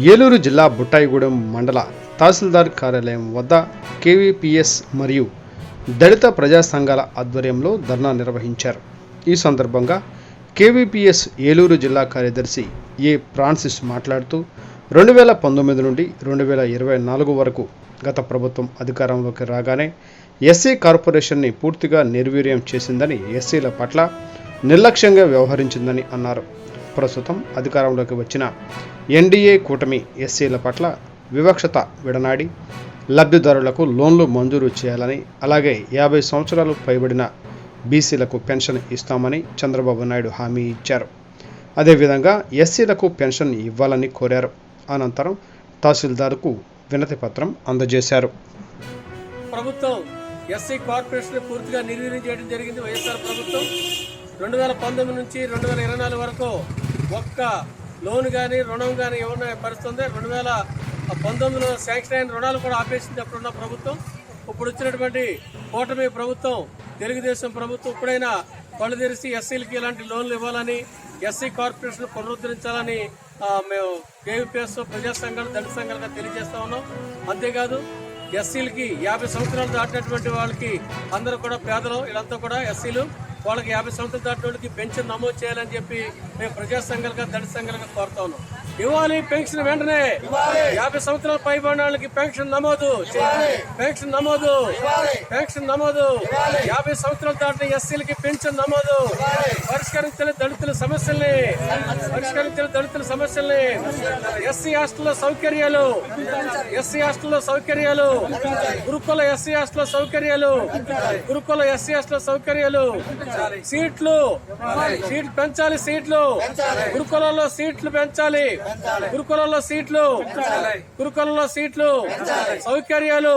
ఏలూరు జిల్లా బుట్టాయిగూడెం మండల తహసీల్దార్ కార్యాలయం వద్ద కేవీపీఎస్ మరియు దళిత ప్రజా సంఘాల ఆధ్వర్యంలో ధర్నా నిర్వహించారు. ఈ సందర్భంగా కేవీపీఎస్ ఏలూరు జిల్లా కార్యదర్శి ఏ ఫ్రాన్సిస్ మాట్లాడుతూ 2019 నుండి 2024 వరకు గత ప్రభుత్వం అధికారంలోకి రాగానే ఎస్సీ కార్పొరేషన్ని పూర్తిగా నిర్వీర్యం చేసిందని, ఎస్సీల పట్ల నిర్లక్ష్యంగా వ్యవహరించిందని అన్నారు. ప్రస్తుతం అధికారంలోకి వచ్చిన ఎన్డీఏ కూటమి ఎస్సీల పట్ల వివక్షత విడనాడి లబ్ధిదారులకు లోన్లు మంజూరు చేయాలని, అలాగే 50 సంవత్సరాలు పైబడిన బీసీలకు పెన్షన్ ఇస్తామని చంద్రబాబు నాయుడు హామీ ఇచ్చారు. అదేవిధంగా ఎస్సీలకు పెన్షన్ ఇవ్వాలని కోరారు. అనంతరం తహసీల్దార్కు వినతి పత్రం అందజేశారు. ప్రభుత్వం ఎస్సీ కార్పొరేషన్ పూర్తిగా నిర్వీర్యం చేయడం జరిగింది. వైఎస్ఆర్ ప్రభుత్వం 2019 నుంచి 2024 వరకు ఒక్క లోన్ కానీ రుణం కానీ ఏమన్నా పరిస్థితుంది. 2019లో శాంక్షన్ అయిన రుణాలు కూడా ఆపేసింది అప్పుడున్న ప్రభుత్వం. ఇప్పుడు వచ్చినటువంటి కూటమి ప్రభుత్వం, తెలుగుదేశం ప్రభుత్వం ఇప్పుడైనా కళ్ళు తెరిచి ఎస్సీలకి ఇలాంటి లోన్లు ఇవ్వాలని, ఎస్సీ కార్పొరేషన్ పునరుద్ధరించాలని మేము కేవీపీఎస్ ప్రజా సంఘాలు, దళిత సంఘాలుగా తెలియజేస్తా ఉన్నాం. అంతేకాదు ఎస్సీలకి 50 సంవత్సరాలు దాటినటువంటి వాళ్ళకి అందరూ కూడా పేదలు, వీళ్ళంతా కూడా ఎస్సీలు, వాళ్ళకి 50 సంవత్సరాలు దాటిన వాళ్ళకి పెన్షన్ నమోదు చేయాలని చెప్పి మేము ప్రజా సంఘాలుగా, దళిత సంఘాలుగా కోరుతా ఉన్నాం. ఇవ్వాలి పెన్షన్ వెంటనే. 50 సంవత్సరాలు పైబడిన వాళ్ళకి పెన్షన్ నమోదు, పెన్షన్ నమోదు, పెన్షన్ నమోదు. 50 సంవత్సరాలు దాటిన ఎస్సీలకి పెన్షన్ నమోదు. పరిష్కరించాలి దళితుల సమస్యల్ని, పరిష్కరించాలి దళితుల సమస్యల్ని. ఎస్సీ హాస్టల్లో సౌకర్యాలు, ఎస్సీ హాస్టల్లో సౌకర్యాలు, గురుకుల ఎస్సీ హాస్టల్లో సౌకర్యాలు, గురుకుల ఎస్సీ హాస్టల్లో సౌకర్యాలు, సీట్లు పెంచాలి, సీట్లు గురుకులలో సీట్లు పెంచాలి, గురుకులలో సీట్లు, గురుకులలో సీట్లు, సౌకర్యాలు.